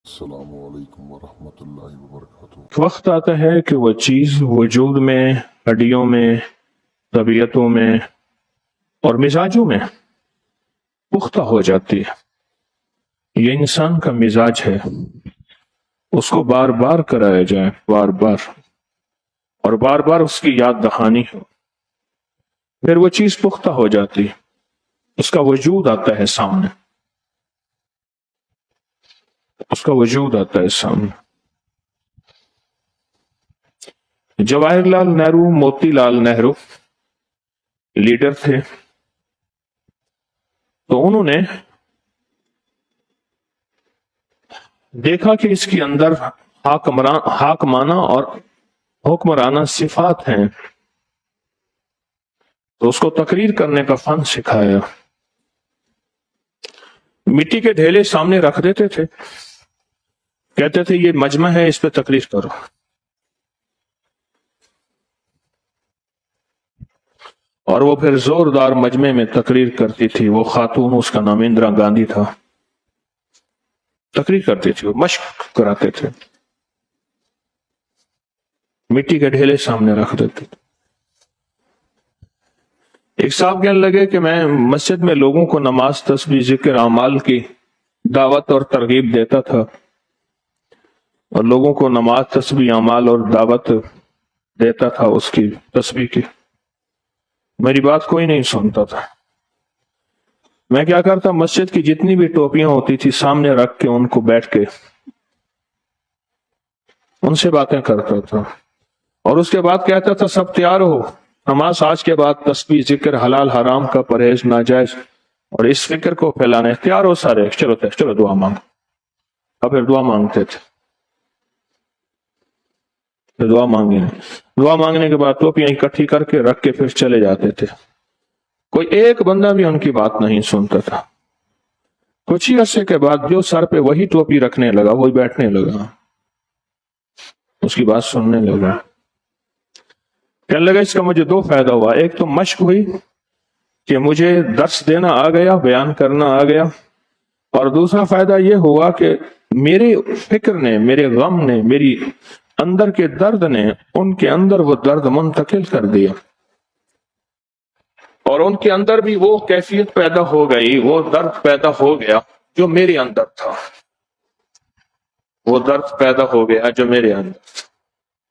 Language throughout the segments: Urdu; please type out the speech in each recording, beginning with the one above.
السلام علیکم ورحمۃ اللہ وبرکاتہ۔ وقت آتا ہے کہ وہ چیز وجود میں، ہڈیوں میں، طبیعتوں میں اور مزاجوں میں پختہ ہو جاتی ہے۔ یہ انسان کا مزاج ہے، اس کو بار بار کرایا جائے، بار بار اور بار بار اس کی یاد دہانی ہو، پھر وہ چیز پختہ ہو جاتی، اس کا وجود آتا ہے سامنے، اس کا وجود آتا ہے سامنے۔ جواہر لال نہرو، موتی لال نہرو لیڈر تھے، تو انہوں نے دیکھا کہ اس کے اندر حاکمانہ اور حکمرانہ صفات ہیں، تو اس کو تقریر کرنے کا فن سکھایا۔ مٹی کے ڈھیلے سامنے رکھ دیتے تھے، کہتے تھے یہ مجمع ہے، اس پہ تقریر کرو۔ اور وہ پھر زوردار مجمع میں تقریر کرتی تھی۔ وہ خاتون، اس کا نام اندرا گاندھی تھا، تقریر کرتی تھی، وہ مشق کراتے تھے، مٹی کے ڈھیلے سامنے رکھ دیتے تھے۔ ایک صاحب کہنے لگے کہ میں مسجد میں لوگوں کو نماز، تسبیح، ذکر، اعمال کی دعوت اور ترغیب دیتا تھا، اور لوگوں کو نماز، تسبیح، اعمال اور دعوت دیتا تھا اس کی تسبیح کی، میری بات کوئی نہیں سنتا تھا۔ میں کیا کرتا، مسجد کی جتنی بھی ٹوپیاں ہوتی تھی سامنے رکھ کے ان کو بیٹھ کے ان سے باتیں کرتا تھا، اور اس کے بعد کہتا تھا سب تیار ہو، نماز آج کے بعد تسبیح، ذکر، حلال حرام کا پرہیز، ناجائز اور اس فکر کو پھیلانے، تیار ہو سارے، چلو دعا مانگو۔ اب پھر دعا مانگتے تھے، دعا مانگنے کے بعد ٹوپیاں اکٹھی کر کے رکھ کے پھر چلے جاتے تھے۔ کوئی ایک بندہ بھی ان کی بات نہیں سنتا تھا۔ کچھ ہی عرصے کے بعد جو سر پہ وہی ٹوپی رکھنے لگا، وہی بیٹھنے لگا، اس کی بات سننے لگا۔ کہنے لگا اس کا مجھے دو فائدہ ہوا، ایک تو مشق ہوئی کہ مجھے درس دینا آ گیا، بیان کرنا آ گیا، اور دوسرا فائدہ یہ ہوا کہ میرے فکر نے، میرے غم نے، میری اندر کے درد نے ان کے اندر وہ درد منتقل کر دیا، اور ان کے اندر بھی وہ کیفیت پیدا ہو گئی، وہ درد پیدا ہو گیا جو میرے اندر تھا، وہ درد پیدا ہو گیا جو میرے اندر تھا،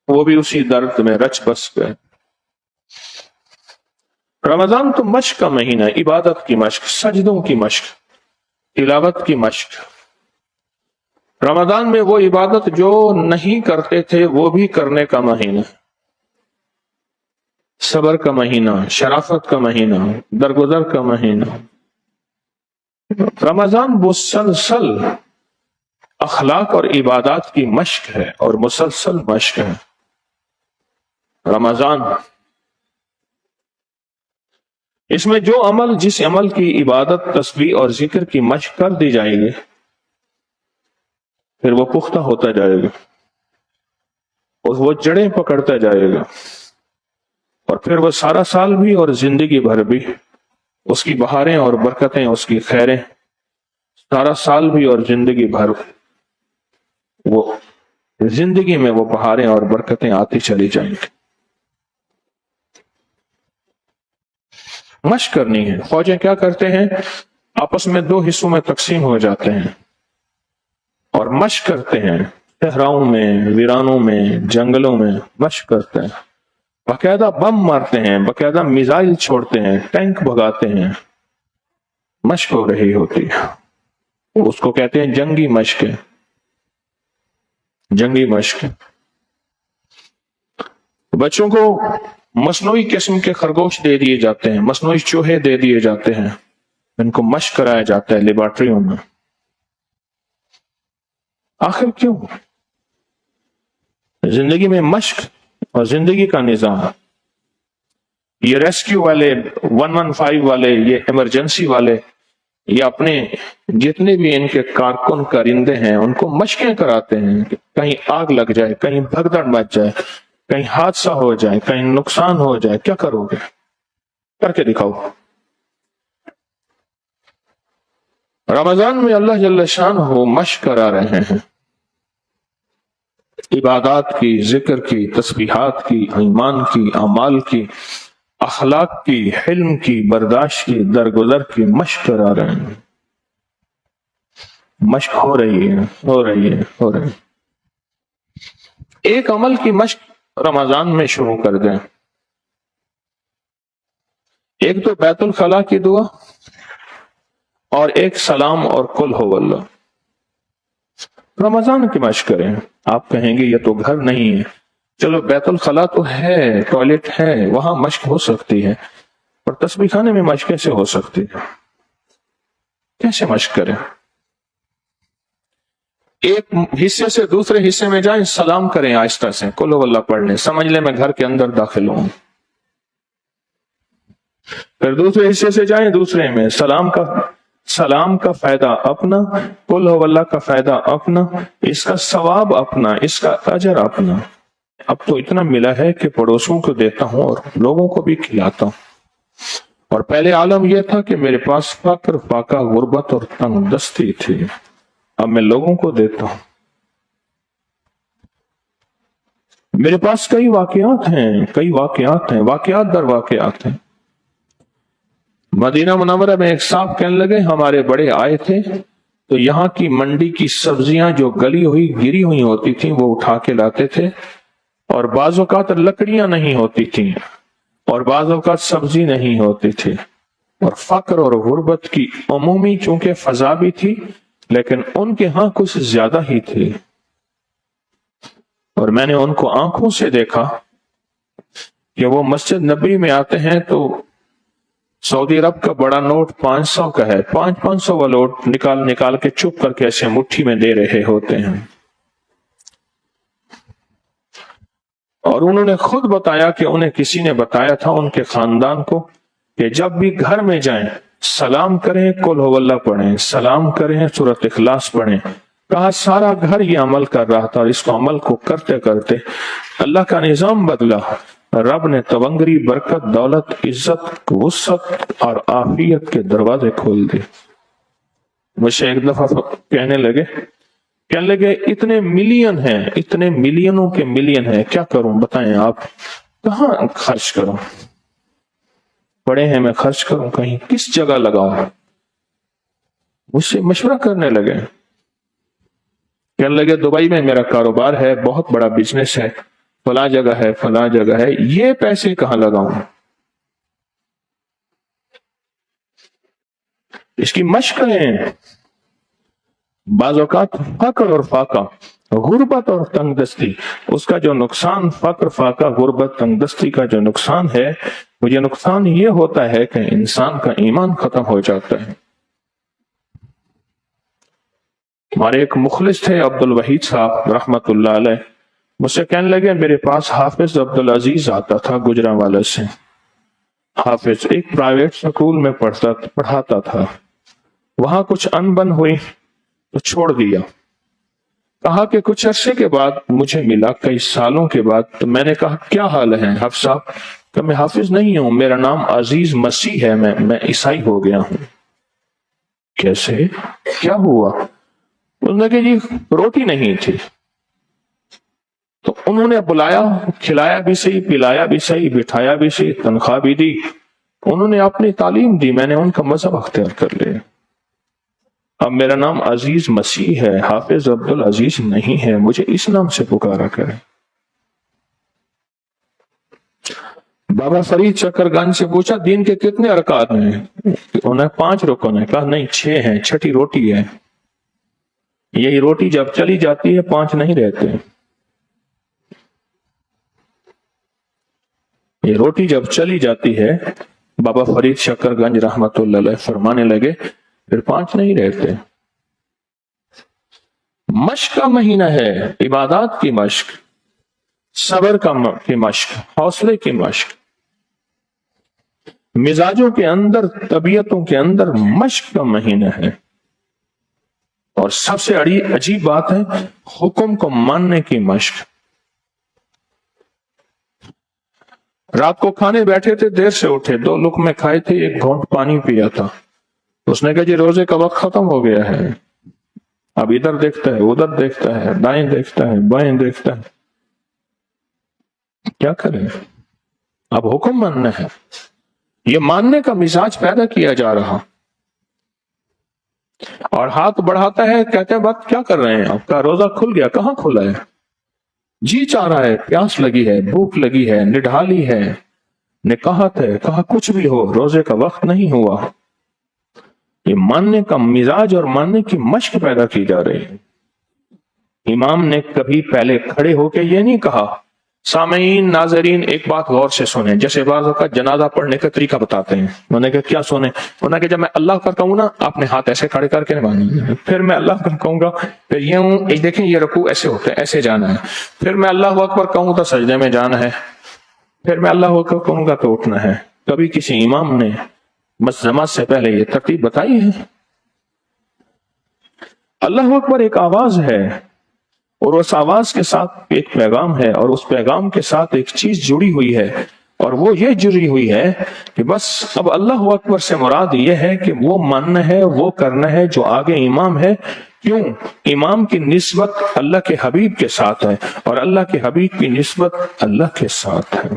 وہ بھی اسی درد میں رچ بس گئے۔ رمضان تو مشق کا مہینہ، عبادت کی مشق، سجدوں کی مشق، تلاوت کی مشق۔ رمضان میں وہ عبادت جو نہیں کرتے تھے وہ بھی کرنے کا مہینہ، صبر کا مہینہ، شرافت کا مہینہ، درگزر کا مہینہ۔ رمضان مسلسل اخلاق اور عبادات کی مشق ہے، اور مسلسل مشق ہے رمضان۔ اس میں جو عمل، جس عمل کی عبادت، تسبیح اور ذکر کی مشق کر دی جائے گی، پھر وہ پختہ ہوتا جائے گا، اور وہ جڑیں پکڑتا جائے گا، اور پھر وہ سارا سال بھی اور زندگی بھر بھی اس کی بہاریں اور برکتیں، اس کی خیریں سارا سال بھی اور زندگی بھر وہ زندگی میں وہ بہاریں اور برکتیں آتی چلی جائیں گی۔ مشق کرنی ہے۔ فوجیں کیا کرتے ہیں، آپس میں دو حصوں میں تقسیم ہو جاتے ہیں اور مشق کرتے ہیں، صحراؤں میں، ویرانوں میں، جنگلوں میں مشق کرتے ہیں، باقاعدہ بم مارتے ہیں، باقاعدہ میزائل چھوڑتے ہیں، ٹینک بھگاتے ہیں، مشق ہو رہی ہوتی ہے، اس کو کہتے ہیں جنگی مشق ہے، جنگی مشق۔ بچوں کو مصنوعی قسم کے خرگوش دے دیے جاتے ہیں، مصنوعی چوہے دے دیے جاتے ہیں، ان کو مشق کرایا جاتا ہے لیبارٹریوں میں۔ آخر کیوں؟ زندگی میں مشق اور زندگی کا نظام، یہ ریسکیو والے، 115 والے، یہ ایمرجنسی والے، یہ اپنے جتنے بھی ان کے کارکن کارندے ہیں ان کو مشقیں کراتے ہیں کہ کہیں آگ لگ جائے، کہیں بھگدڑ مچ جائے، کہیں حادثہ ہو جائے، کہیں نقصان ہو جائے، کیا کرو گے؟ کر کے دکھاؤ۔ رمضان میں اللہ جل شانہ مشق کرا رہے ہیں، عبادات کی، ذکر کی، تسبیحات کی، ایمان کی، اعمال کی، اخلاق کی، حلم کی، برداشت کی، درگزر کی مشق کرا رہے ہیں. مشق ہو رہی ہے، ہو رہی ہے، ہو رہی ہے. ایک عمل کی مشق رمضان میں شروع کر دیں. ایک تو بیت الخلاء کی دعا اور ایک سلام اور قل ہو اللہ. رمضان کی مشق کریں. آپ کہیں گے یہ تو گھر نہیں ہے. چلو بیت الخلاء تو ہے، ٹوائلٹ ہے، وہاں مشق ہو سکتی ہے، اور تسبیح خانے میں مشق کیسے ہو سکتی ہے؟ کیسے مشق کریں؟ ایک حصے سے دوسرے حصے میں جائیں، سلام کریں آہستہ سے، قل ہو اللہ پڑھ لیں، سمجھ لیں میں گھر کے اندر داخل ہوں. پھر دوسرے حصے سے جائیں، دوسرے میں سلام کا فائدہ اپنا، قل ہو اللہ کا فائدہ اپنا، اس کا ثواب اپنا، اس کا اجر اپنا. اب تو اتنا ملا ہے کہ پڑوسوں کو دیتا ہوں اور لوگوں کو بھی کھلاتا ہوں. اور پہلے عالم یہ تھا کہ میرے پاس فقر، فاقہ، غربت اور تنگ دستی تھی. اب میں لوگوں کو دیتا ہوں. میرے پاس کئی واقعات ہیں، واقعات در واقعات ہیں. مدینہ منورہ میں ایک صاحب کہنے لگے ہمارے بڑے آئے تھے تو یہاں کی منڈی کی سبزیاں جو گلی ہوئی گری ہوئی ہوتی تھیں وہ اٹھا کے لاتے تھے، اور بعض اوقات لکڑیاں نہیں ہوتی تھیں اور بعض اوقات سبزی نہیں ہوتی تھی. اور فقر اور غربت کی عمومی چونکہ فضا بھی تھی لیکن ان کے ہاں کچھ زیادہ ہی تھی. اور میں نے ان کو آنکھوں سے دیکھا کہ وہ مسجد نبی میں آتے ہیں تو سعودی عرب کا بڑا نوٹ 500 کا ہے، 500 کا نوٹ نکال کے چپ کر کے ایسے مٹھی میں دے رہے ہوتے ہیں. اور انہوں نے خود بتایا کہ انہیں کسی نے بتایا تھا ان کے خاندان کو کہ جب بھی گھر میں جائیں سلام کریں، قل ہو اللہ پڑھیں، سلام کریں، سورۃ اخلاص پڑھیں. کہا سارا گھر یہ عمل کر رہا تھا، اور اس کو عمل کو کرتے کرتے اللہ کا نظام بدلا. رب نے تونگری، برکت، دولت، عزت، وسعت اور عافیت کے دروازے کھول دیے. مجھے ایک دفعہ کہنے لگے اتنے ملین ہیں، اتنے ملینوں کے ملین ہیں، کیا کروں بتائیں آپ، کہاں خرچ کروں؟ پڑے ہیں میں خرچ کروں کہیں، کس جگہ لگاؤں؟ مجھ سے مشورہ کرنے لگے. کہنے لگے دبئی میں میرا کاروبار ہے، بہت بڑا بزنس ہے، فلاں جگہ ہے، فلاں جگہ ہے، یہ پیسے کہاں لگاؤں؟ اس کی مشق کریں. بعض اوقات فقر اور فاقہ، غربت اور تنگ دستی، اس کا جو نقصان، فقر، فاقہ، غربت، تنگ دستی کا جو نقصان ہے، وہ یہ نقصان یہ ہوتا ہے کہ انسان کا ایمان ختم ہو جاتا ہے. ہمارے ایک مخلص تھے عبد الوحید صاحب رحمت اللہ علیہ، مجھ سے کہنے لگے میرے پاس حافظ عبد العزیز آتا تھا گجرانوالہ سے. حافظ ایک پرائیویٹ سکول میں پڑھاتا تھا. وہاں کچھ انبن ہوئی تو چھوڑ دیا. کہا کہ کچھ عرصے کے بعد مجھے ملا، کئی سالوں کے بعد. تو میں نے کہا کیا حال ہے حافظ صاحب؟ کہ میں حافظ نہیں ہوں، میرا نام عزیز مسیح ہے، میں عیسائی ہو گیا ہوں. کیسے؟ کیا ہوا؟ انہوں نے کہ جی روٹی نہیں تھی. تو انہوں نے بلایا، کھلایا بھی صحیح، پلایا بھی صحیح، بٹھایا بھی صحیح، تنخواہ بھی دی. انہوں نے اپنی تعلیم دی، میں نے ان کا مذہب اختیار کر لیا. اب میرا نام عزیز مسیح ہے، حافظ عبد العزیز نہیں ہے، مجھے اس نام سے پکارا کرے. بابا فرید چکر گنج سے پوچھا دین کے کتنے ارکان ہیں؟ انہیں 5 رکن ہیں. کہا نہیں 6 ہیں، 6ٹھی روٹی ہے. یہی روٹی جب چلی جاتی ہے 5 نہیں رہتے. یہ روٹی جب چلی جاتی ہے، بابا فرید شکر گنج رحمت اللہ علیہ فرمانے لگے پھر 5 نہیں رہتے. مشق کا مہینہ ہے، عبادات کی مشق، صبر کی مشق، حوصلے کی مشق، مزاجوں کے اندر، طبیعتوں کے اندر مشق کا مہینہ ہے. اور سب سے عجیب بات ہے حکم کو ماننے کی مشق. رات کو کھانے بیٹھے تھے، دیر سے اٹھے، 2 لقمے کھائے تھے، 1 گھونٹ پانی پیا تھا. اس نے کہا جی روزے کا وقت ختم ہو گیا ہے. اب ادھر دیکھتا ہے, ادھر دیکھتا ہے, دائیں دیکھتا ہے, بائیں دیکھتا ہے. کیا کریں؟ اب حکم ماننا ہے. یہ ماننے کا مزاج پیدا کیا جا رہا, اور ہاتھ بڑھاتا ہے, کہتے ہیں بات کیا کر رہے ہیں, آپ کا روزہ کھل گیا. کہاں کھلا ہے؟ جی چاہ رہا ہے, پیاس لگی ہے, بھوک لگی ہے, نڈھالی ہے, نکاحت ہے. کہا کچھ بھی ہو, روزے کا وقت نہیں ہوا. یہ ماننے کا مزاج اور ماننے کی مشق پیدا کی جا رہی ہے. امام نے کبھی پہلے کھڑے ہو کے یہ نہیں کہا. سامعین, ناظرین, ایک بات غور سے سنیں. جیسے بعض اوقات جنازہ پڑھنے کا طریقہ بتاتے ہیں, انہوں نے کہا کیا سنیں؟ انہوں نے کہا جب میں اللہ کا کہوں نا, آپ نے ہاتھ ایسے کھڑے کر کے نبھانا, پھر میں اللہ کا کہوں گا, پھر یہ ہوں, دیکھیں یہ رکوع ایسے ہوتے ہیں, ایسے جانا ہے, پھر میں اللہ اکبر کہوں تو سجدے میں جانا ہے, پھر میں اللہ اکبر کہوں گا تو اٹھنا ہے. کبھی کسی امام نے بس نماز سے پہلے یہ ترتیب بتائی ہے؟ اللہ اکبر ایک آواز ہے, اور اس آواز کے ساتھ ایک پیغام ہے, اور اس پیغام کے ساتھ ایک چیز جڑی ہوئی ہے, اور وہ یہ جڑی ہوئی ہے کہ بس اب اللہ اکبر سے مراد یہ ہے کہ وہ ماننا ہے, وہ کرنا ہے جو آگے امام ہے. کیوں؟ امام کی نسبت اللہ کے حبیب کے ساتھ ہے, اور اللہ کے حبیب کی نسبت اللہ کے ساتھ ہے.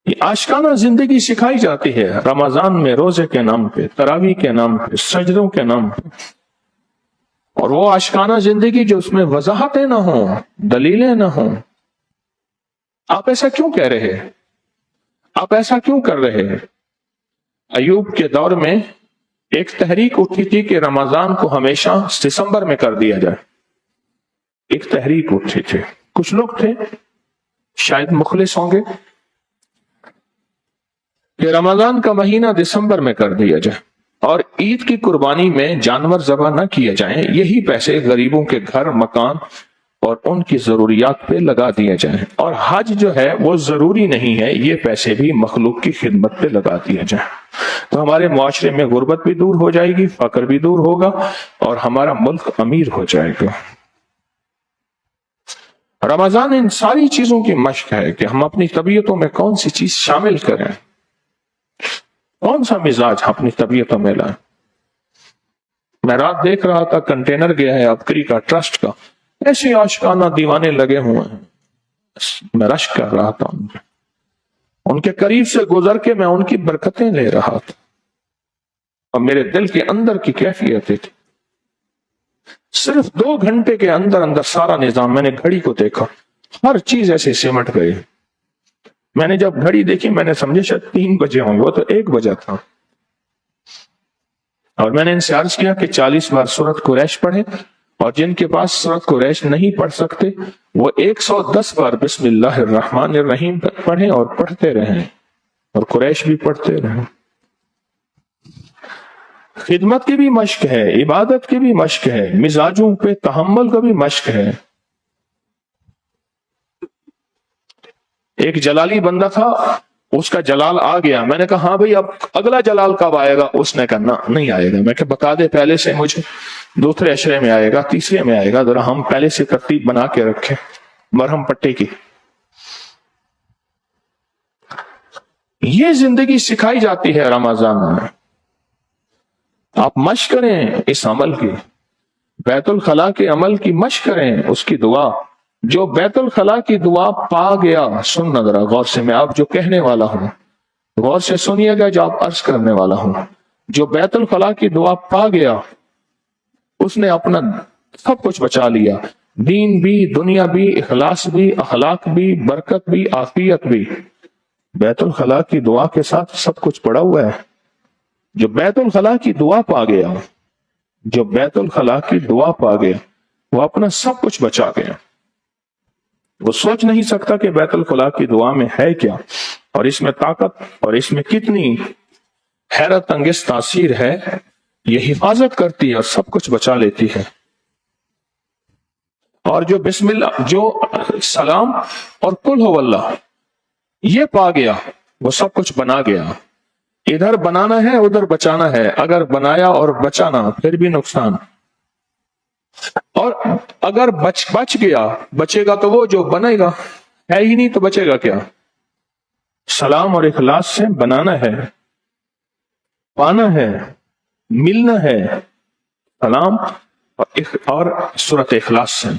یہ عاشقانہ زندگی سکھائی جاتی ہے رمضان میں, روزے کے نام پہ, تراویح کے نام پہ, سجدوں کے نام پہ. اور وہ عاشقانہ زندگی جو اس میں وضاحتیں نہ ہوں, دلیلیں نہ ہوں. آپ ایسا کیوں کہہ رہے ہیں؟ آپ ایسا کیوں کر رہے ہیں؟ ایوب کے دور میں ایک تحریک اٹھی تھی کہ رمضان کو ہمیشہ دسمبر میں کر دیا جائے. ایک تحریک اٹھی تھی, کچھ لوگ تھے شاید مخلص ہوں گے کہ رمضان کا مہینہ دسمبر میں کر دیا جائے, اور عید کی قربانی میں جانور ذبح نہ کیے جائیں, یہی پیسے غریبوں کے گھر, مکان اور ان کی ضروریات پہ لگا دیے جائیں. اور حج جو ہے وہ ضروری نہیں ہے, یہ پیسے بھی مخلوق کی خدمت پہ لگا دیے جائیں. تو ہمارے معاشرے میں غربت بھی دور ہو جائے گی, فقر بھی دور ہوگا, اور ہمارا ملک امیر ہو جائے گا. رمضان ان ساری چیزوں کی مشق ہے کہ ہم اپنی طبیعتوں میں کون سی چیز شامل کریں, کون سا مزاج اپنی طبیعتوں میں لائیں. میں رات دیکھ رہا تھا, کنٹینر گیا ہے ابکری کا, ٹرسٹ کا, ایسے عاشقانہ دیوانے لگے ہوئے ہیں. میں رشک کر رہا تھا, ان کے قریب سے گزر کے میں ان کی برکتیں لے رہا تھا, اور میرے دل کے اندر کی کیفیت تھی. صرف 2 گھنٹے کے اندر اندر سارا نظام, میں نے گھڑی کو دیکھا, ہر چیز ایسے سمٹ گئی. میں نے جب گھڑی دیکھی میں نے سمجھے شاید 3 بجے ہوں گے, وہ تو 1 بجا تھا. اور میں نے ان سے عرض کیا کہ 40 بار سورت قریش پڑھیں, اور جن کے پاس سورت قریش نہیں پڑھ سکتے وہ 110 بار بسم اللہ الرحمن الرحیم پڑھیں, اور پڑھتے رہیں, اور قریش بھی پڑھتے رہیں. خدمت کی بھی مشق ہے, عبادت کی بھی مشق ہے, مزاجوں پہ تحمل کا بھی مشق ہے. ایک جلالی بندہ تھا, اس کا جلال آ گیا. میں نے کہا ہاں بھائی اب اگلا جلال کب آئے گا؟ اس نے کہا نہیں آئے گا. میں کہ بتا دے پہلے سے مجھے, دوسرے عشرے میں آئے گا, تیسرے میں آئے گا, ذرا ہم پہلے سے ترتیب بنا کے رکھیں مرہم پٹی کی. یہ زندگی سکھائی جاتی ہے رمضان میں. آپ مشق کریں اس عمل کی, بیت الخلاء کے عمل کی مشق کریں, اس کی دعا. جو بیت الخلاء کی دعا پا گیا, سننا ذرا غور سے, میں آپ جو کہنے والا ہوں غور سے سنیے گا, جو آپ عرض کرنے والا ہوں. جو بیت الخلاء کی دعا پا گیا اس نے اپنا سب کچھ بچا لیا, دین بھی, دنیا بھی, اخلاص بھی, اخلاق بھی, برکت بھی, عافیت بھی. بیت الخلاء کی دعا کے ساتھ سب کچھ پڑا ہوا ہے. جو بیت الخلاء کی دعا پا گیا, جو بیت الخلاء کی دعا پا گیا, وہ اپنا سب کچھ بچا گیا. وہ سوچ نہیں سکتا کہ بیت الخلاء کی دعا میں ہے کیا, اور اس میں طاقت, اور اس میں کتنی حیرت انگیز تاثیر ہے. یہ حفاظت کرتی ہے اور سب کچھ بچا لیتی ہے. اور جو بسم اللہ, جو سلام اور قل ہو اللہ یہ پا گیا, وہ سب کچھ بنا گیا. ادھر بنانا ہے, ادھر بچانا ہے. اگر بنایا اور بچانا پھر بھی نقصان, اور اگر بچ گیا, بچے گا تو وہ جو بنے گا, ہے ہی نہیں تو بچے گا کیا. سلام اور اخلاص سے بنانا ہے, پانا ہے, ملنا ہے, سلام اور سورۃ اخلاص سے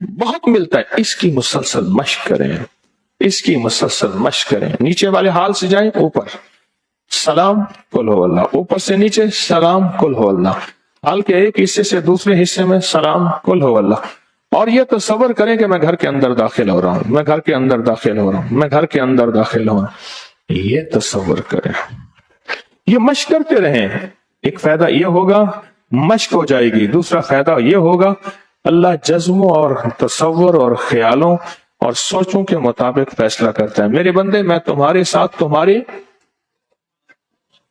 بہت ملتا ہے. اس کی مسلسل مشق کریں، اس کی مسلسل مشق کریں. نیچے والے حال سے جائیں اوپر سلام قل هو اللہ، اوپر سے نیچے سلام قل هو اللہ، حال کے ایک حصے سے دوسرے حصے میں سلام قل هو اللہ. اور یہ تصور کریں کہ میں گھر کے اندر داخل ہو رہا ہوں، میں گھر کے اندر داخل ہو رہا ہوں، میں گھر کے اندر داخل ہو رہا ہوں. یہ تصور کریں، یہ مشق کرتے رہیں. ایک فائدہ یہ ہوگا مشق ہو جائے گی، دوسرا فائدہ یہ ہوگا اللہ جذبوں اور تصور اور خیالوں اور سوچوں کے مطابق فیصلہ کرتا ہے. میرے بندے میں تمہارے ساتھ تمہارے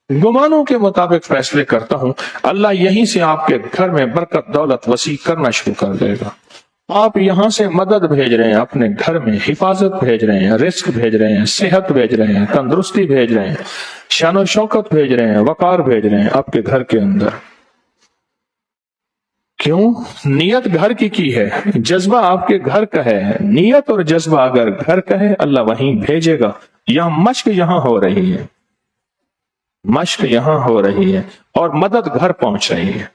گمانوں کے مطابق فیصلے کرتا ہوں. اللہ یہیں سے آپ کے گھر میں برکت دولت وسیع کرنا شروع کر دے گا. آپ یہاں سے مدد بھیج رہے ہیں، اپنے گھر میں حفاظت بھیج رہے ہیں، رزق بھیج رہے ہیں، صحت بھیج رہے ہیں، تندرستی بھیج رہے ہیں، شان و شوکت بھیج رہے ہیں، وقار بھیج رہے ہیں آپ کے گھر کے اندر. کیوں؟ نیت گھر کی ہے، جذبہ آپ کے گھر کا ہے. نیت اور جذبہ اگر گھر کا ہے اللہ وہیں بھیجے گا. یہاں مشق یہاں ہو رہی ہے، مشق یہاں ہو رہی ہے اور مدد گھر پہنچ رہی ہے.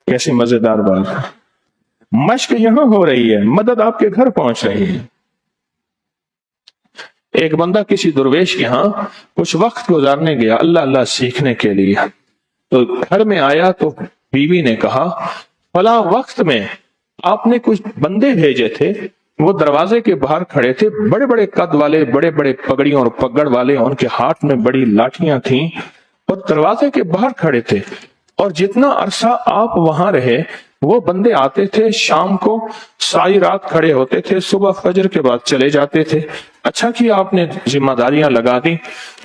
کیسی مزیدار بات ہے. مشق یہاں ہو رہی ہے، مدد آپ کے گھر پہنچ رہی ہے. ایک بندہ کسی درویش کے ہاں کچھ وقت گزارنے گیا اللہ اللہ سیکھنے کے لیے. تو گھر میں آیا تو بیوی نے کہا فلاں وقت میں آپ نے کچھ بندے بھیجے تھے، وہ دروازے کے باہر کھڑے تھے، بڑے بڑے قد والے، بڑے بڑے پگڑیوں اور پگڑ والے، ان کے ہاتھ میں بڑی لاٹیاں تھیں اور دروازے کے باہر کھڑے تھے. اور جتنا عرصہ آپ وہاں رہے وہ بندے آتے تھے، شام کو ساری رات کھڑے ہوتے تھے، صبح فجر کے بعد چلے جاتے تھے. اچھا کیا آپ نے ذمہ داریاں لگا دی.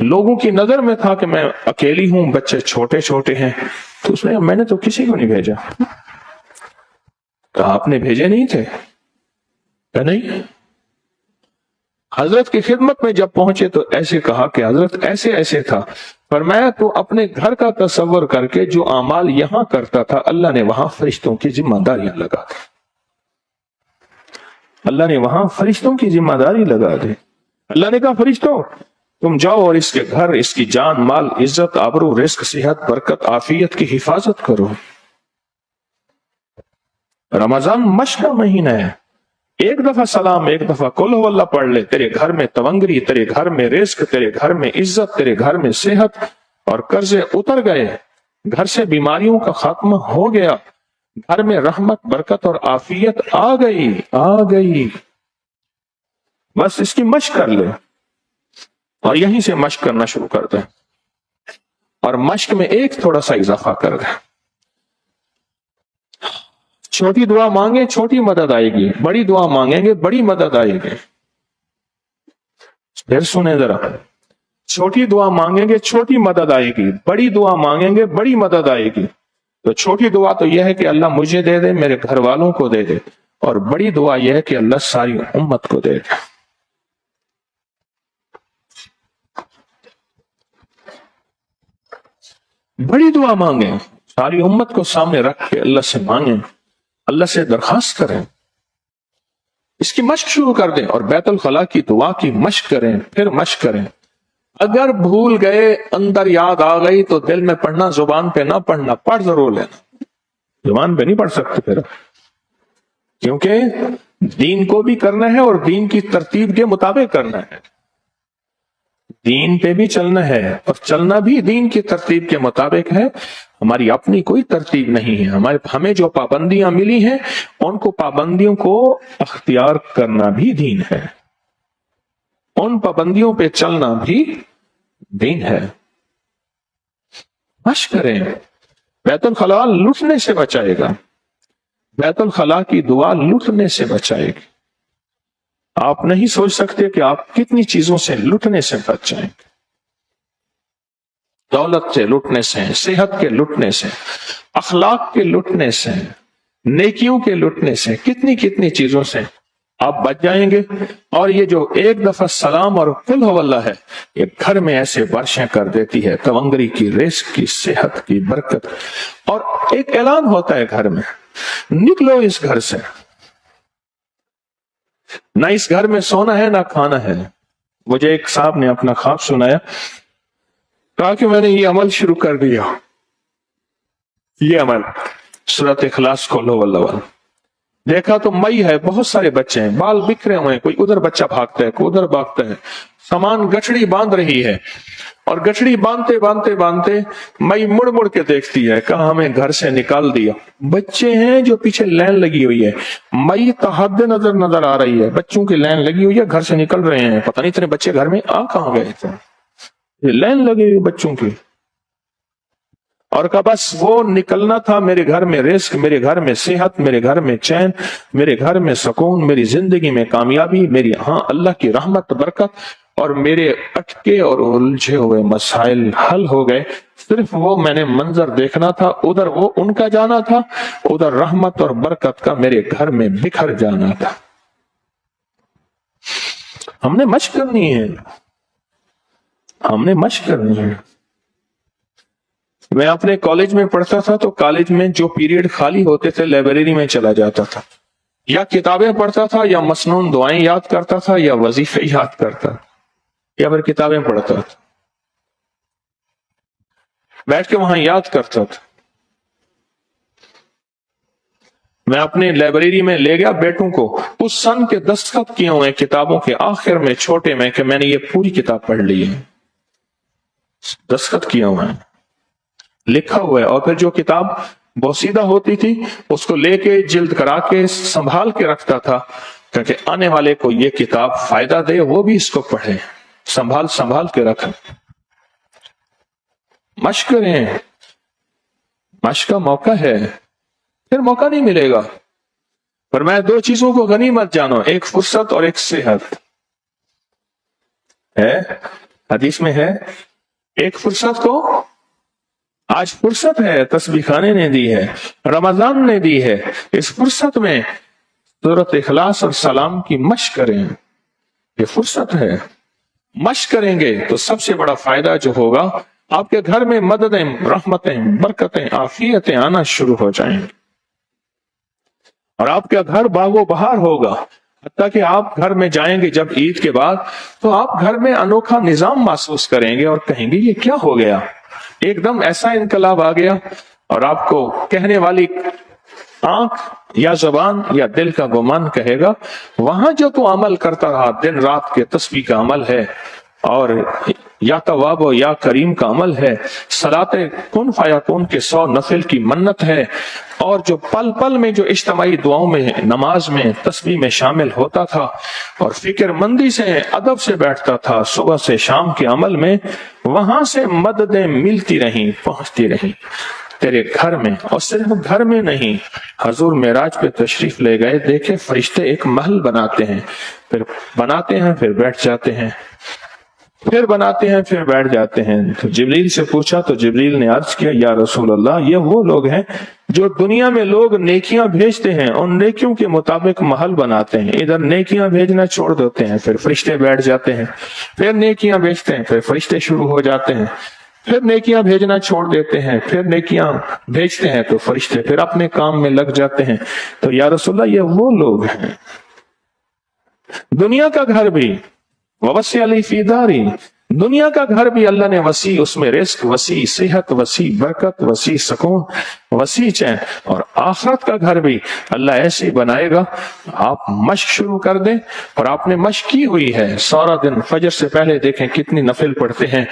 لوگوں کی نظر میں تھا کہ میں اکیلی ہوں، بچے چھوٹے چھوٹے ہیں. تو اس نے میں نے تو کسی کو نہیں بھیجا. کہا آپ نے بھیجے نہیں تھے؟ کہ نہیں. حضرت کی خدمت میں جب پہنچے تو ایسے کہا کہ حضرت ایسے ایسے تھا. فرمایا تو اپنے گھر کا تصور کر کے جو اعمال یہاں کرتا تھا اللہ نے وہاں فرشتوں کی ذمہ داریاں لگا دی. اللہ نے وہاں فرشتوں کی ذمہ داری لگا دی. اللہ نے کہا فرشتوں تم جاؤ اور اس کے گھر، اس کی جان مال عزت آبرو رزق صحت برکت عافیت کی حفاظت کرو. رمضان مشق کا مہینہ ہے. ایک دفعہ سلام، ایک دفعہ قل ہو اللہ پڑھ لے، تیرے گھر میں تونگری، تیرے گھر میں رزق، تیرے گھر میں عزت، تیرے گھر میں صحت اور قرضے اتر گئے. گھر سے بیماریوں کا خاتمہ ہو گیا، گھر میں رحمت برکت اور عافیت آ گئی. بس اس کی مشق کر لے اور یہیں سے مشق کرنا شروع کر دیں اور مشق میں ایک تھوڑا سا اضافہ کر دیں. چھوٹی دعا مانگے چھوٹی مدد آئے گی، بڑی دعا مانگیں گے بڑی مدد آئے گی. پھر سنیں ذرا، چھوٹی دعا مانگیں گے چھوٹی مدد آئے گی، بڑی دعا مانگیں گے بڑی مدد آئے گی. تو چھوٹی دعا تو یہ ہے کہ اللہ مجھے دے دے، میرے گھر والوں کو دے دے، اور بڑی دعا یہ ہے کہ اللہ ساری امت کو دے دے. بڑی دعا مانگیں، ساری امت کو سامنے رکھ کے اللہ سے مانگیں، اللہ سے درخواست کریں. اس کی مشق شروع کر دیں اور بیت الخلاء کی دعا کی مشق کریں، پھر مشق کریں. اگر بھول گئے، اندر یاد آ گئی تو دل میں پڑھنا، زبان پہ نہ پڑھنا، پڑھ ضرور لینا. زبان پہ نہیں پڑھ سکتے پھر، کیونکہ دین کو بھی کرنا ہے اور دین کی ترتیب کے مطابق کرنا ہے. دین پہ بھی چلنا ہے اور چلنا بھی دین کی ترتیب کے مطابق ہے. ہماری اپنی کوئی ترتیب نہیں ہے. ہمیں جو پابندیاں ملی ہیں ان کو پابندیوں کو اختیار کرنا بھی دین ہے، ان پابندیوں پہ چلنا بھی دین ہے. مشق کریں. بیت الخلاء لٹنے سے بچائے گا، بیت الخلاء کی دعا لٹنے سے بچائے گی. آپ نہیں سوچ سکتے کہ آپ کتنی چیزوں سے لٹنے سے بچ جائیں گے. دولت سے لٹنے سے، صحت کے لٹنے سے، اخلاق کے لٹنے سے، نیکیوں کے لٹنے سے، کتنی کتنی چیزوں سے آپ بچ جائیں گے. اور یہ جو ایک دفعہ سلام اور قل ہو اللہ ہے، یہ گھر میں ایسے بارشیں کر دیتی ہے، تونگری کی، رزق کی، صحت کی، برکت. اور ایک اعلان ہوتا ہے گھر میں، نکلو اس گھر سے. نہ اس گھر میں سونا ہے نہ کھانا ہے. مجھے ایک صاحب نے اپنا خواب سنایا، کہا کہ میں نے یہ عمل شروع کر دیا، یہ عمل سورۃ اخلاص کھولو واللہ، دیکھا تو مئی ہے، بہت سارے بچے ہیں، بال بکھرے ہوئے ہیں، کوئی ادھر بچہ بھاگتا ہے، کوئی ادھر بھاگتا ہے، سامان گٹھڑی باندھ رہی ہے، اور گٹھڑی باندھتے باندھتے باندھتے مئی مڑ مڑ کے دیکھتی ہے، کہاں ہمیں گھر سے نکال دیا۔ بچے ہیں جو پیچھے لائن لگی ہوئی ہے، مئی تحد نظر آ رہی ہے، بچوں کی لائن لگی ہوئی ہے، گھر سے نکل رہے ہیں، پتہ نہیں اتنے بچے گھر میں آ کہاں گئے تھے، یہ لائن لگی ہوئی بچوں کی، اور کہا بس وہ نکلنا تھا، میرے گھر میں رزق، میرے گھر میں صحت، میرے گھر میں چین، میرے گھر میں سکون، میری زندگی میں کامیابی، میری اللہ کی رحمت برکت، اور میرے اٹکے اور الجھے ہوئے مسائل حل ہو گئے۔ صرف وہ میں نے منظر دیکھنا تھا، ادھر وہ ان کا جانا تھا، ادھر رحمت اور برکت کا میرے گھر میں بکھر جانا تھا۔ ہم نے مشق کرنی ہے، ہم نے مشق کرنی ہے۔ میں اپنے کالج میں پڑھتا تھا تو کالج میں جو پیریڈ خالی ہوتے تھے لائبریری میں چلا جاتا تھا، یا کتابیں پڑھتا تھا، یا مسنون دعائیں یاد کرتا تھا، یا وظیفے یاد کرتا تھا، یا پھر کتابیں پڑھتا تھا، بیٹھ کے وہاں یاد کرتا تھا۔ میں اپنے لائبریری میں لے گیا بیٹوں کو، اس سن کے دستخط کیے ہوئے کتابوں کے آخر میں چھوٹے میں کہ میں نے یہ پوری کتاب پڑھ لی ہے، دستخط کیا ہوا ہے، لکھا ہوا ہے، اور پھر جو کتاب بوسیدہ ہوتی تھی اس کو لے کے جلد کرا کے سنبھال کے رکھتا تھا، کیونکہ آنے والے کو یہ کتاب فائدہ دے، وہ بھی اس کو پڑھے، سنبھال کے رکھیں۔ مشق کریں، مشق کا موقع ہے، پھر موقع نہیں ملے گا۔ پر میں دو چیزوں کو غنیمت جانو، ایک فرصت اور ایک صحت ہے، حدیث میں ہے، ایک فرصت کو، آج فرصت ہے، تسبیح خانے نے دی ہے، رمضان نے دی ہے، اس فرصت میں سورۃ اخلاص اور سلام کی مشق کریں، یہ فرصت ہے۔ مشق کریں گے تو سب سے بڑا فائدہ جو ہوگا، آپ کے گھر میں مددیں، رحمتیں، برکتیں، عافیتیں آنا شروع ہو جائیں گی، اور آپ کا گھر باغ و بہار ہوگا۔ حتیٰ کہ آپ گھر میں جائیں گے جب عید کے بعد تو آپ گھر میں انوکھا نظام محسوس کریں گے اور کہیں گے یہ کیا ہو گیا، ایک دم ایسا انقلاب آ گیا، اور آپ کو کہنے والی آنکھ یا زبان یا دل کا گمان کہے گا وہاں جو تو عمل کرتا رہا، دن رات کے تسبیح کا عمل ہے، اور یا تواب و یا کریم کا عمل ہے، صلاۃ کن فیکون کے 100 نفل کی منت ہے، اور جو پل پل میں جو اجتماعی دعاؤں میں، نماز میں، تسبیح میں شامل ہوتا تھا، اور فکر مندی سے، ادب سے بیٹھتا تھا صبح سے شام کے عمل میں، وہاں سے مددیں ملتی رہیں، پہنچتی رہیں تیرے گھر میں۔ اور صرف گھر میں نہیں، حضور معراج پہ تشریف لے گئے، دیکھے فرشتے ایک محل بناتے ہیں، پھر بیٹھ جاتے ہیں، پھر بناتے ہیں، پھر بیٹھ جاتے ہیں۔ تو جبریل سے پوچھا تو جبریل نے عرض کیا، یا رسول اللہ، یہ وہ لوگ ہیں جو دنیا میں لوگ نیکیاں بھیجتے ہیں، ان نیکیوں کے مطابق محل بناتے ہیں، ادھر نیکیاں بھیجنا چھوڑ دیتے ہیں، پھر فرشتے بیٹھ جاتے ہیں، پھر نیکیاں بھیجتے ہیں، پھر فرشتے شروع ہو جاتے ہیں، پھر نیکیاں بھیجنا چھوڑ دیتے ہیں، پھر نیکیاں بھیجتے ہیں تو فرشتے پھر اپنے کام میں لگ جاتے ہیں۔ تو یا رسول اللہ، یہ وہ لوگ ہیں۔ دنیا کا گھر بھی وَوَسِّعَ لِي فِي دَارِي، دنیا کا گھر بھی اللہ نے وسیع، اس میں رزق وسیع، صحت وسیع، برکت وسیع، سکون وسیع چین، اور آخرت کا گھر بھی اللہ ایسے بنائے گا۔ آپ مشق شروع کر دیں، اور آپ نے مشق کی ہوئی ہے، سارا دن فجر سے پہلے دیکھیں کتنی نفل پڑھتے ہیں،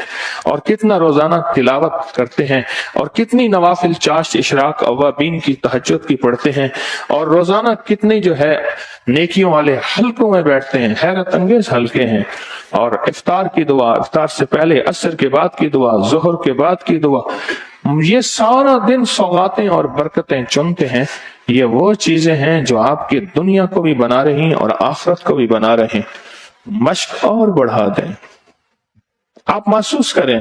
اور کتنا روزانہ تلاوت کرتے ہیں، اور کتنی نوافل چاشت، اشراق، اوابین کی، تہجد کی پڑھتے ہیں، اور روزانہ کتنی جو ہے نیکیوں والے حلقوں میں بیٹھتے ہیں، حیرت انگیز حلقے ہیں، اور افطار کی دعا، افطار سے پہلے، عصر کے بعد کی دعا، ظہر کے بعد کی دعا، یہ سارا دن سوغاتیں اور برکتیں چنتے ہیں۔ یہ وہ چیزیں ہیں جو آپ کی دنیا کو بھی بنا رہی ہیں اور آخرت کو بھی بنا رہے ہیں۔ مشق اور بڑھا دیں، آپ محسوس کریں،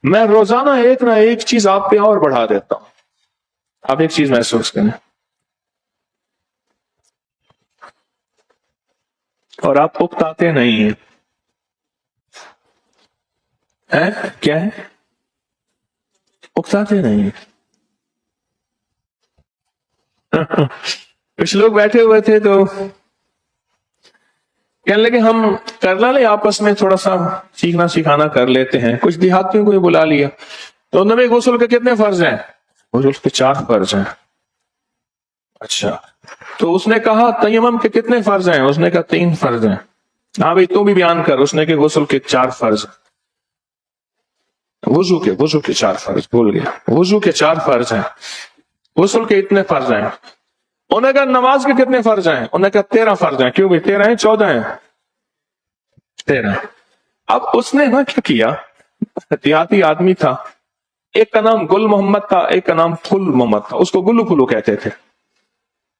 میں روزانہ ایک نہ ایک چیز آپ پہ اور بڑھا دیتا ہوں، آپ ایک چیز محسوس کریں، اور آپ اکتاتے نہیں ہیں۔ کیا ہے؟ اکتاتے نہیں ہیں۔ کچھ لوگ بیٹھے ہوئے تھے تو کہنے لگے ہم کرنا لے، آپس میں تھوڑا سا سیکھنا سکھانا کر لیتے ہیں۔ کچھ دیہاتیوں کو بھی بلا لیا، تو انہوں نے غسل کے کتنے فرض ہیں؟ غسل کے 4 فرض ہیں. اچھا تو اس نے کہا تیمم کے کتنے فرض ہیں؟ اس نے کہا 3 فرض ہیں. ہاں بھائی تو بھی بیان کر. اس نے کہ غسل کے 4 فرض. وضو کے 4 فرض بھول گیا. وضو کے 4 فرض ہیں. غسل کے اتنے فرض ہیں. انہوں نے کہا نماز کے کتنے فرض ہیں؟ انہوں نے کہا 13 فرض ہیں. کیوں بھائی 13 ہیں 14 ہیں؟ 13. اب اس نے نا کیا کیا، احتیاطی آدمی تھا. ایک کا نام گل محمد تھا، ایک کا نام پھل محمد تھا. اس کو گلو پھلو کہتے تھے.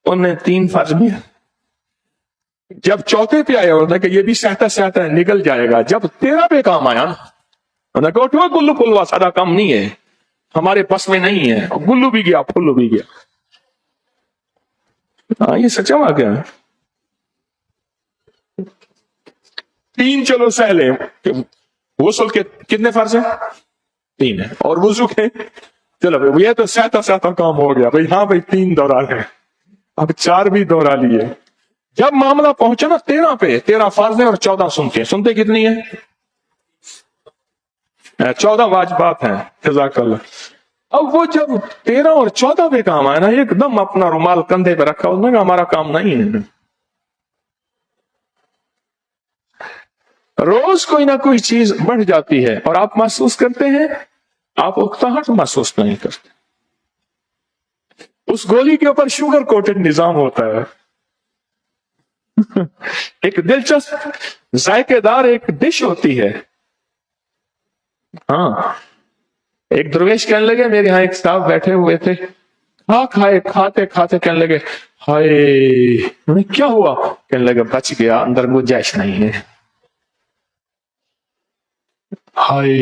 انہوں نے 3 فرض بھی. جب چوتھے پہ آیا انہوں نے کہا یہ بھی سہتا سہتا ہے نکل جائے گا. جب 13 پہ کام آیا نا انہوں نے کہا اٹھو گلو پھلوا سارا کام نہیں ہے، ہمارے پاس میں نہیں ہے. گلو بھی گیا پھلو بھی گیا. ہاں یہ سچا واقعہ ہے. 3 چلو سہلے. غسل کے کتنے فرض ہیں؟ 3 ہیں. اور وضو کے چلو بھائی یہ تو سہتا سہتا کام ہو گیا بھائی. ہاں بھائی 3 دوہرا لیں، اب 4 بھی دوہرا لیے. جب معاملہ پہنچا نا 13 پہ، 13 فرض ہیں اور 14 سنتے کتنی ہیں؟ 14 واجبات ہیں. جزاک اللہ. اب وہ جب 13 اور 14 پہ کام آیا نا ایک دم اپنا رومال کندھے پہ رکھا. اس نے کہا ہمارا کام نہیں ہے. روز کوئی نہ کوئی چیز بڑھ جاتی ہے اور آپ محسوس کرتے ہیں، آپ اکتاہٹ محسوس نہیں کرتے. اس گولی کے اوپر شوگر کوٹڈ نظام ہوتا ہے. ایک دلچسپ ذائقے دار ایک ڈش ہوتی ہے. ہاں ایک درویش کہنے لگے، میرے یہاں ایک صاحب بیٹھے ہوئے تھے، کھاتے کہنے لگے ہائے کیا ہوا؟ کہنے لگے بچ گیا، اندر گنجائش نہیں ہے. ہائے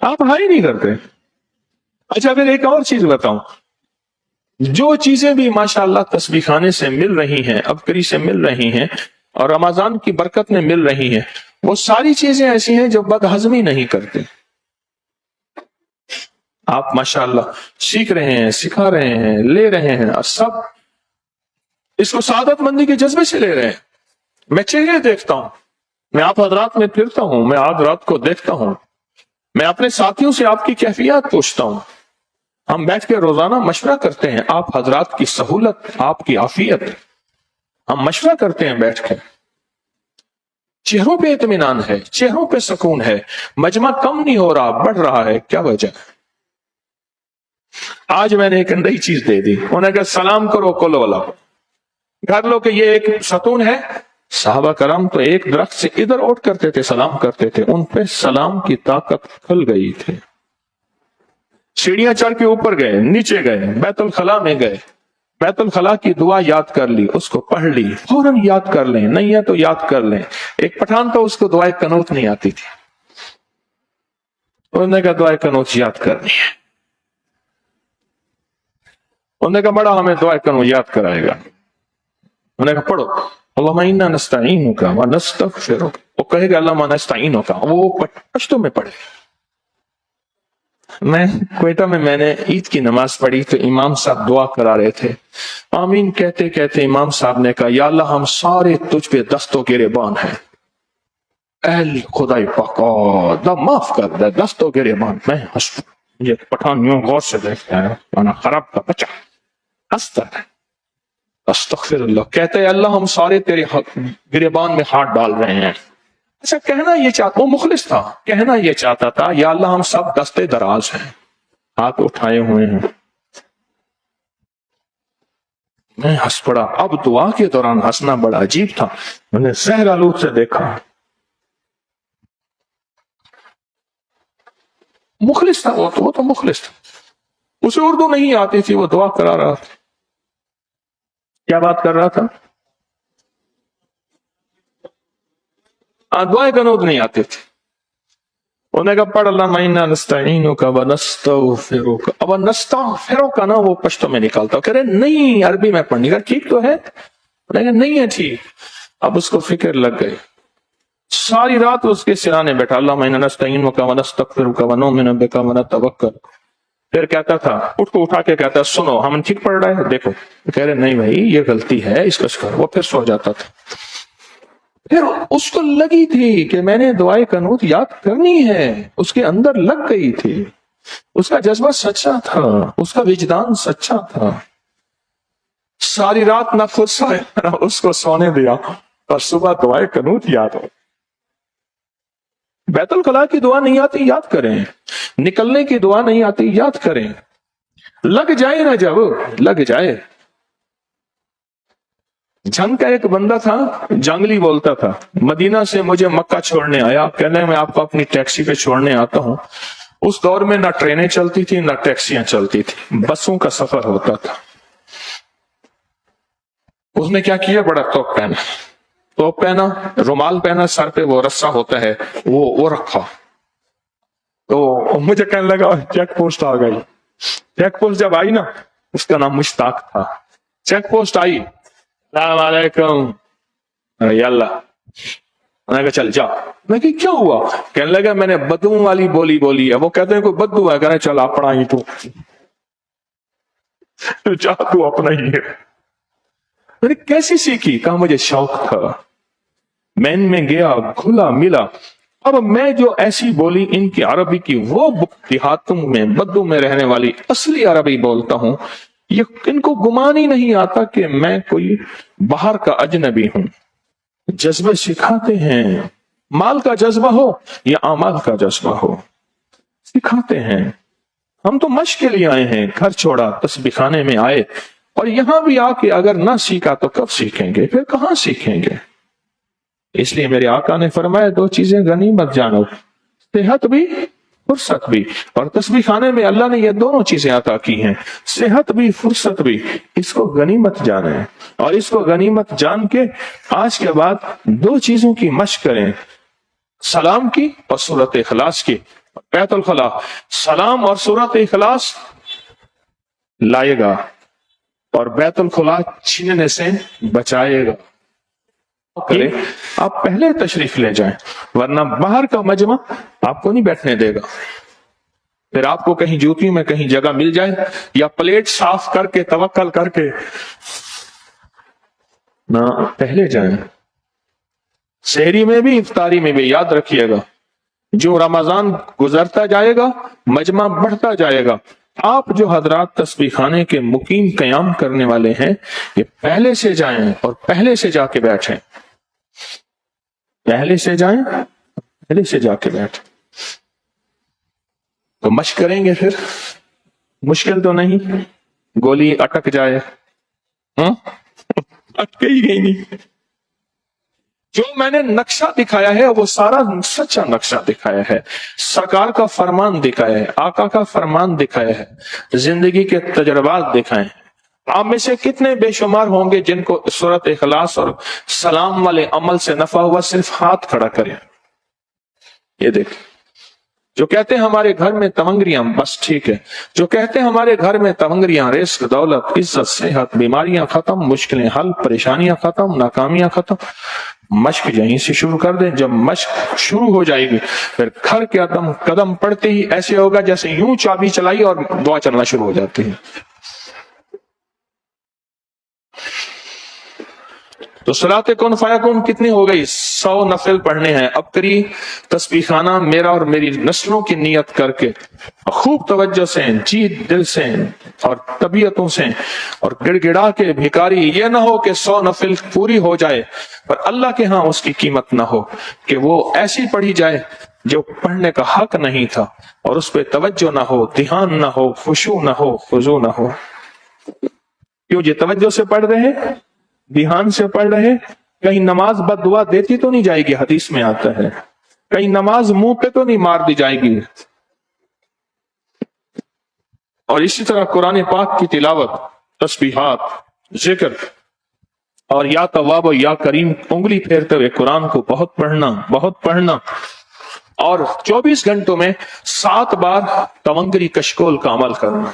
آپ ہائی نہیں کرتے. اچھا پھر ایک اور چیز بتاؤں، جو چیزیں بھی ماشاءاللہ تسبیح خانے سے مل رہی ہیں، ابکری سے مل رہی ہیں اور رمضان کی برکت میں مل رہی ہیں، وہ ساری چیزیں ایسی ہیں جو بد ہضمی نہیں کرتے. آپ ماشاءاللہ سیکھ رہے ہیں، سکھا رہے ہیں، لے رہے ہیں اور سب اس کو سعادت مندی کے جذبے سے لے رہے ہیں. میں چہرے دیکھتا ہوں، میں آپ حضرات میں پھرتا ہوں، میں آپ حضرات کو دیکھتا ہوں، میں اپنے ساتھیوں سے آپ کی کیفیات پوچھتا ہوں. ہم بیٹھ کے روزانہ مشورہ کرتے ہیں، آپ حضرات کی سہولت، آپ کی عافیت، ہم مشورہ کرتے ہیں بیٹھ کے. چہروں پہ اطمینان ہے، چہروں پہ سکون ہے. مجمع کم نہیں ہو رہا، بڑھ رہا ہے. کیا وجہ؟ آج میں نے ایک نئی چیز دے دی. انہوں نے کہا سلام کرو کل والا گھر لو کہ یہ ایک ستون ہے. صحابہ کرام تو ایک درخت سے ادھر اٹھ کرتے تھے، سلام کرتے تھے. ان پہ سلام کی طاقت کھل گئی تھی. سیڑھیاں چڑھ کے اوپر گئے، نیچے گئے، بیت الخلاء میں گئے، بیت الخلاء کی دعا یاد کر لی، اس کو پڑھ لی، فوراً یاد کر لیں، نہیں ہے تو یاد کر لیں. ایک پٹھان تھا، اس کو دعائے قنوت نہیں آتی تھی. انہوں نے کہا دعائے قنوت یاد کرنی ہے. انہوں نے کہا بڑا ہمیں دعائے قنوت یاد کرائے گا. انہوں نے کہا پڑھو اللہم انا نستعینک ونستغفرک. وہ کہے گا اللہم نستعینک، وہ پشتو میں پڑھے. میں کوئٹہ میں نے عید کی نماز پڑھی تو امام صاحب دعا کرا رہے تھے. آمین کہتے کہتے امام صاحب نے کہا یا اللہ ہم سارے تجھ پہ دست و گریبان ہیں. اہل خدای پاک معاف کر دے، دست و گریبان. میں یہ پٹھان یوں غور سے دیکھتا ہے، خراب کا بچہ ہنستا ہے. استغفر اللہ. کہتے ہیں اللہ ہم سارے تیرے گریبان میں ہاتھ ڈال رہے ہیں. اچھا کہنا یہ چاہتا، وہ مخلص تھا، کہنا یہ چاہتا تھا یا اللہ ہم سب دستے دراز ہیں، ہاتھ اٹھائے ہوئے ہیں. میں ہنس پڑا. اب دعا کے دوران ہنسنا بڑا عجیب تھا. میں نے سحر آلود سے دیکھا، مخلص تھا وہ تو مخلص تھا. اسے اردو نہیں آتی تھی، وہ دعا کرا رہا تھا. کیا بات کر رہا تھا؟ دعائیں قنوت نہیں آتی تھی. انہوں نے کہا پڑھ اللہم انا نستعینک ونستغفرک. اب نستغفرک نا وہ پشتو میں نکالتا، کہہ رہے نہیں عربی میں پڑھنے کا. ٹھیک تو ہے؟ انہوں نے کہا نہیں ہے ٹھیک. اب اس کو فکر لگ گئی. ساری رات اس کے سرانے بیٹھا اللہم انا نستعینک ونستغفرک ونؤمن بک ونتوکل. پھر کہتا تھا اٹھ کو اٹھا کے کہتا سنو ہم ٹھیک پڑھ رہے ہیں دیکھو. کہہ رہے نہیں بھائی یہ غلطی ہے، اس کو کر. وہ پھر سو جاتا تھا. پھر اس کو لگی تھی کہ میں نے دعائے قنوت یاد کرنی ہے، اس کے اندر لگ گئی تھی. اس کا جذبہ سچا تھا، اس کا وجدان سچا تھا. ساری رات نہ خود سوئے نہ اس کو سونے دیا، اور صبح دعائے قنوت یاد ہو. بیت الخلاء کی دعا نہیں آتی یاد کریں، نکلنے کی دعا نہیں آتی یاد کریں. لگ جائے نا جب لگ جائے. جنگ کا ایک بندہ تھا، جنگلی بولتا تھا، مدینہ سے مجھے مکہ چھوڑنے آیا، کہنے میں آپ کو اپنی ٹیکسی پہ چھوڑنے آتا ہوں. اس دور میں نہ ٹرینیں چلتی تھی نہ ٹیکسیاں چلتی تھی، بسوں کا سفر ہوتا تھا. اس نے کیا کیا؟ بڑا توپ پہنا، رومال پہنا، سر پہ وہ رسا ہوتا ہے وہ رکھا. تو مجھے کہنے لگا چیک پوسٹ آ گئی. چیک پوسٹ جب آئی نا، اس کا نام مشتاق تھا. چیک پوسٹ آئی، السلام علیکم، یاللہ. میں نے کہا چل جا. میں کہ کیا ہوا؟ کہنے لگا میں نے بدو والی بولی بولی ہے. وہ کہتے ہیں کوئی بدو ہے، کہنے چل اپنا ہی تو جا، تو اپنا ہی ہے. میں نے کیسی سیکھی؟ کہا مجھے شوق تھا، میں گیا، کھلا ملا. اب میں جو ایسی بولی ان کی عربی کی، وہ دیہاتوں میں بدو میں رہنے والی اصلی عربی بولتا ہوں، یہ ان کو گمان ہی نہیں آتا کہ میں کوئی باہر کا اجنبی ہوں. جذبے سکھاتے ہیں، مال کا جذبہ ہو یا اعمال کا جذبہ ہو، سکھاتے ہیں. ہم تو مشق کے لیے آئے ہیں، گھر چھوڑا، تسبیح خانے میں آئے، اور یہاں بھی آ کے اگر نہ سیکھا تو کب سیکھیں گے؟ پھر کہاں سیکھیں گے؟ اس لیے میرے آقا نے فرمایا دو چیزیں غنیمت جانو، صحت بھی، فرصت بھی. اور تسبیح خانے میں اللہ نے یہ دونوں چیزیں عطا کی ہیں، صحت بھی فرصت بھی. اس کو غنیمت جانیں، اور اس کو غنیمت جان کے آج کے بعد دو چیزوں کی مشق کریں، سلام کی اور سورت اخلاص کی. بیت الخلاء سلام اور سورت اخلاص لائے گا، اور بیت الخلاء چھیننے سے بچائے گا. کرے آپ پہلے تشریف لے جائیں، ورنہ باہر کا مجمع آپ کو نہیں بیٹھنے دے گا. پھر آپ کو کہیں جوتی میں کہیں جگہ مل جائے، یا پلیٹ صاف کر کے توکل کر کے نہ پہلے جائیں. سحری میں بھی افطاری میں بھی یاد رکھیے گا، جو رمضان گزرتا جائے گا مجمع بڑھتا جائے گا. آپ جو حضرات تسبیح خانے کے مقیم قیام کرنے والے ہیں، یہ پہلے سے جائیں اور پہلے سے جا کے بیٹھیں. پہلے سے جائیں، پہلے سے جا کے بیٹھیں. تو مشق کریں گے، پھر مشکل تو نہیں. گولی اٹک جائے، اٹک ہی گئی نہیں. جو میں نے نقشہ دکھایا ہے وہ سارا سچا نقشہ دکھایا ہے، سرکار کا فرمان دکھایا ہے، آقا کا فرمان دکھایا ہے، زندگی کے تجربات دکھائے ہیں. آپ میں سے کتنے بے شمار ہوں گے جن کو سورت اخلاص اور سلام والے عمل سے نفع ہوا؟ صرف ہاتھ کھڑا کریں. یہ دیکھ، جو کہتے ہیں ہمارے گھر میں تمنگریاں، بس ٹھیک ہے. جو کہتے ہیں ہمارے گھر میں تمنگریاں، رزق، دولت، عزت، صحت، بیماریاں ختم، مشکلیں حل، پریشانیاں ختم، ناکامیاں ختم. مشق یہیں سے شروع کر دیں. جب مشق شروع ہو جائے گی، پھر گھر کے قدم پڑتے ہی ایسے ہوگا جیسے یوں چابی چلائی اور دعا چلنا شروع ہو جاتی ہے. تو صلاۃ کن فیکون کتنی ہو گئی؟ 100 نفل پڑھنے ہیں. اب کری تسبیح خانہ میرا اور میری نسلوں کی نیت کر کے خوب توجہ سے، جی دل سے اور طبیعتوں سے، اور گڑ گڑا کے. بھکاری یہ نہ ہو کہ 100 نفل پوری ہو جائے پر اللہ کے ہاں اس کی قیمت نہ ہو، کہ وہ ایسی پڑھی جائے جو پڑھنے کا حق نہیں تھا، اور اس پہ توجہ نہ ہو، دھیان نہ ہو، خشوع نہ ہو، خضوع نہ ہو. کیوں جی توجہ سے پڑھ رہے ہیں، دھیان سے پڑھ رہے، کہیں نماز بد دعا دیتی تو نہیں جائے گی؟ حدیث میں آتا ہے کہیں نماز منہ پہ تو نہیں مار دی جائے گی. اور اسی طرح قرآن پاک کی تلاوت، تسبیحات، ذکر، اور یا تواب و یا کریم انگلی پھیرتے ہوئے قرآن کو بہت پڑھنا، بہت پڑھنا. اور 24 گھنٹوں میں 7 بار تونگری کشکول کا عمل کرنا.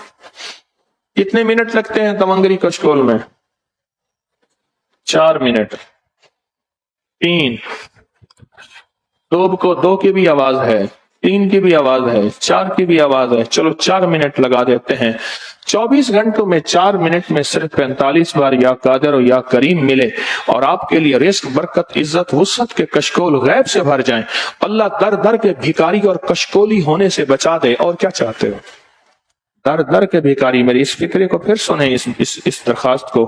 کتنے منٹ لگتے ہیں تونگری کشکول میں؟ 4 منٹ. 3 دوب کو 2 کی بھی آواز ہے. 3 کی بھی آواز ہے، 4 کی بھی آواز ہے، چلو 4 منٹ لگا دیتے ہیں۔ 24 گھنٹوں میں 4 منٹ میں صرف 45 بار یا قادر و یا کریم ملے اور آپ کے لیے رزق، برکت، عزت، وسعت کے کشکول غیب سے بھر جائیں، اللہ در در کے بھیکاری اور کشکولی ہونے سے بچا دے، اور کیا چاہتے ہو؟ در در کے بھیکاری، میری اس فکرے کو پھر سنیں، اس درخواست کو،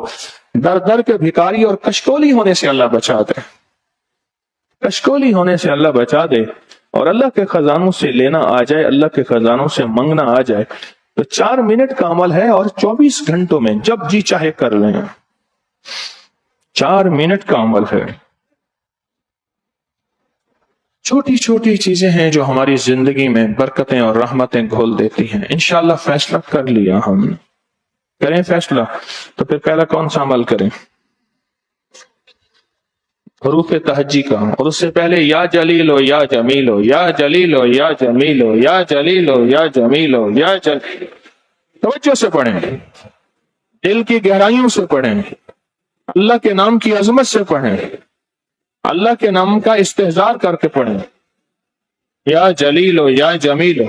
در در کے بھیکاری اور کشکولی ہونے سے اللہ بچا دے، کشکولی ہونے سے اللہ بچا دے، اور اللہ کے خزانوں سے لینا آ جائے، اللہ کے خزانوں سے منگنا آ جائے۔ تو 4 منٹ کا عمل ہے اور 24 گھنٹوں میں جب جی چاہے کر لیں، 4 منٹ کا عمل ہے۔ چھوٹی چھوٹی چیزیں ہیں جو ہماری زندگی میں برکتیں اور رحمتیں گھول دیتی ہیں۔ انشاءاللہ فیصلہ کر لیا ہم نے، کریں فیصلہ، تو پھر پہلا کون سا عمل کریں؟ حروف تہجی کا، اور اس سے پہلے یا جلیلو یا جمیلو، یا جلیلو یا جمیلو، یا جلیلو یا جمیلو، یا جلیلو، توجہ سے پڑھیں، دل کی گہرائیوں سے پڑھیں، اللہ کے نام کی عظمت سے پڑھیں، اللہ کے نام کا استحضار کر کے پڑھیں، یا جلیلو یا جمیلو۔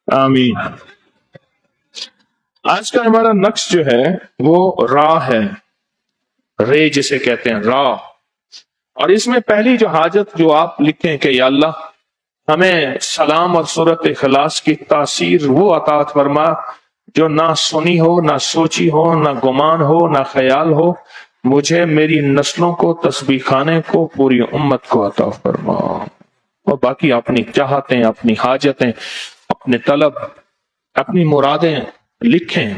آمین۔ آج کا ہمارا نقش جو ہے وہ را ہے، رے جسے کہتے ہیں، را، اور اس میں پہلی جو حاجت جو آپ لکھیں کہ یا اللہ ہمیں سلام اور سورت اخلاص کی تاثیر وہ عطا فرما جو نہ سنی ہو، نہ سوچی ہو، نہ گمان ہو، نہ خیال ہو، مجھے، میری نسلوں کو، تسبیح خانے کو، پوری امت کو عطا فرما، اور باقی اپنی چاہتیں، اپنی حاجتیں، اپنے طلب، اپنی مرادیں لکھیں۔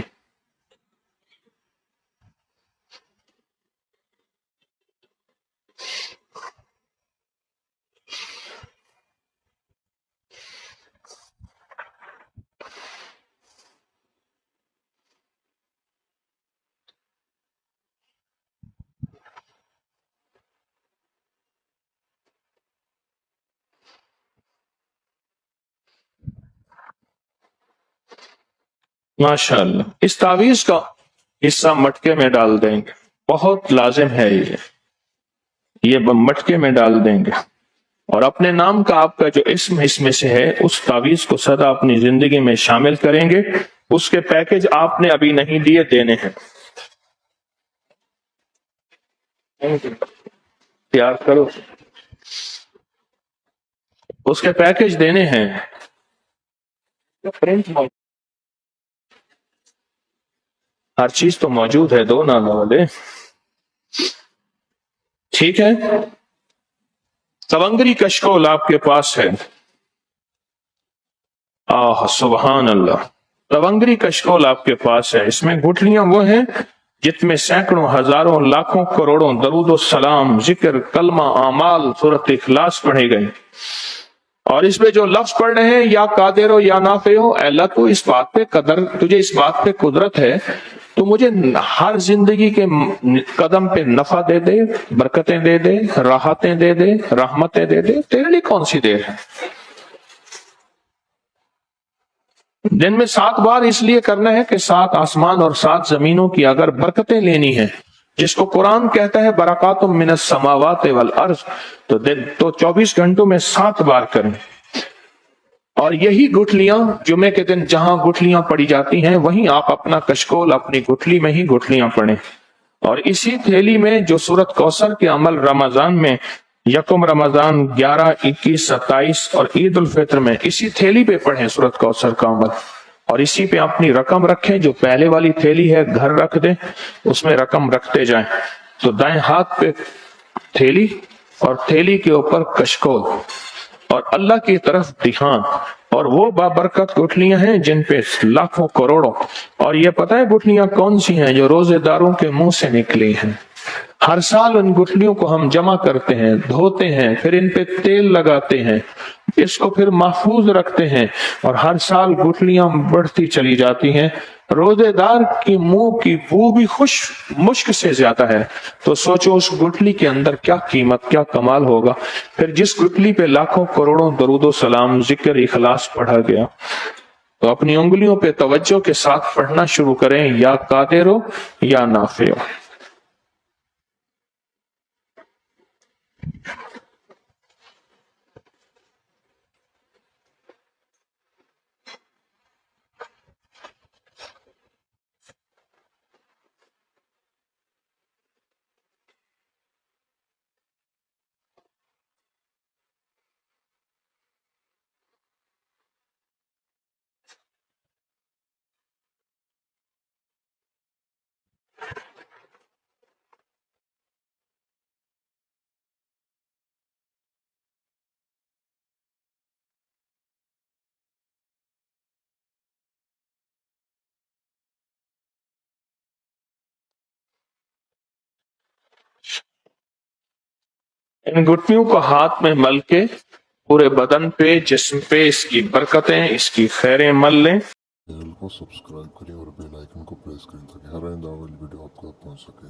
ماشاءاللہ، اس تعویذ کا حصہ مٹکے میں ڈال دیں گے، بہت لازم ہے یہ مٹکے میں ڈال دیں گے، اور اپنے نام کا آپ کا جو اسم اس میں سے ہے اس تعویذ کو سدا اپنی زندگی میں شامل کریں گے۔ اس کے پیکج آپ نے ابھی نہیں دیے، دینے ہیں، تیار کرو، اس کے پیکج دینے ہیں۔ ہر چیز تو موجود ہے، دو نانا والے، ٹھیک ہے۔ سونگری کشکول آپ کے پاس ہے، سبحان اللہ، سونگری کشکول آپ کے پاس ہے۔ اس میں گٹھلیاں وہ ہیں جت میں سینکڑوں، ہزاروں، لاکھوں، کروڑوں درود و سلام، ذکر، کلمہ، اعمال، سورت اخلاص پڑھے گئے، اور اس پہ جو لفظ پڑھ رہے ہیں یا قادر ہو یا نافع ہو، اے اللہ تو اس بات پہ تجھے اس بات پہ قدرت ہے، تو مجھے ہر زندگی کے قدم پہ نفع دے دے، برکتیں دے دے، راحتیں دے دے، رحمتیں دے دے، تیرے لیے کون سی دیر ہے؟ دن میں 7 بار اس لیے کرنا ہے کہ 7 آسمان اور 7 زمینوں کی اگر برکتیں لینی ہیں، جس کو قرآن کہتا ہے برکات من السماوات والارض، تو 24 گھنٹوں میں 7 بار کریں۔ اور یہی گٹھلیاں جمعے کے دن جہاں گٹھلیاں پڑی جاتی ہیں وہیں آپ اپنا کشکول اپنی گٹھلی میں ہی گٹھلیاں پڑھیں، اور اسی تھیلی میں جو سورت کوثر کے عمل رمضان میں 1 رمضان، 11، 21، 27 اور عید الفطر میں اسی تھیلی پہ پڑھیں سورت کوثر کا عمل، اور اسی پہ اپنی رقم رکھیں۔ جو پہلے والی تھیلی ہے گھر رکھ دیں، اس میں رقم رکھتے جائیں، تو دائیں ہاتھ پہ تھیلی اور تھیلی کے اوپر کشکول اور اللہ کی طرف دھیان، اور وہ بابرکت گٹھلیاں ہیں جن پہ لاکھوں کروڑوں، اور یہ پتہ ہے گٹھلیاں کون سی ہیں؟ جو روزے داروں کے منہ سے نکلی ہیں۔ ہر سال ان گٹھلیوں کو ہم جمع کرتے ہیں، دھوتے ہیں، پھر ان پہ تیل لگاتے ہیں، اس کو پھر محفوظ رکھتے ہیں اور ہر سال گٹھلیاں بڑھتی چلی جاتی ہیں. روزے دار کی منہ کی بو بھی مشک سے زیادہ ہے. تو سوچو اس گٹھلی کے اندر کیا قیمت، کیا کمال ہوگا. پھر جس گٹھلی پہ لاکھوں کروڑوں درود و سلام، ذکر، اخلاص پڑھا گیا، تو اپنی انگلیوں پہ توجہ کے ساتھ پڑھنا شروع کریں، یا قادر ہو یا نافع ہو. ان گٹھلیوں کو ہاتھ میں مل کے پورے بدن پہ، جسم پہ اس کی برکتیں، اس کی خیریں مل لیں. چینل کو سبسکرائب کریں اور بیل آئکن کو پریس کریں تاکہ ہر آئندہ والی ویڈیو آپ کو پہنچ سکے.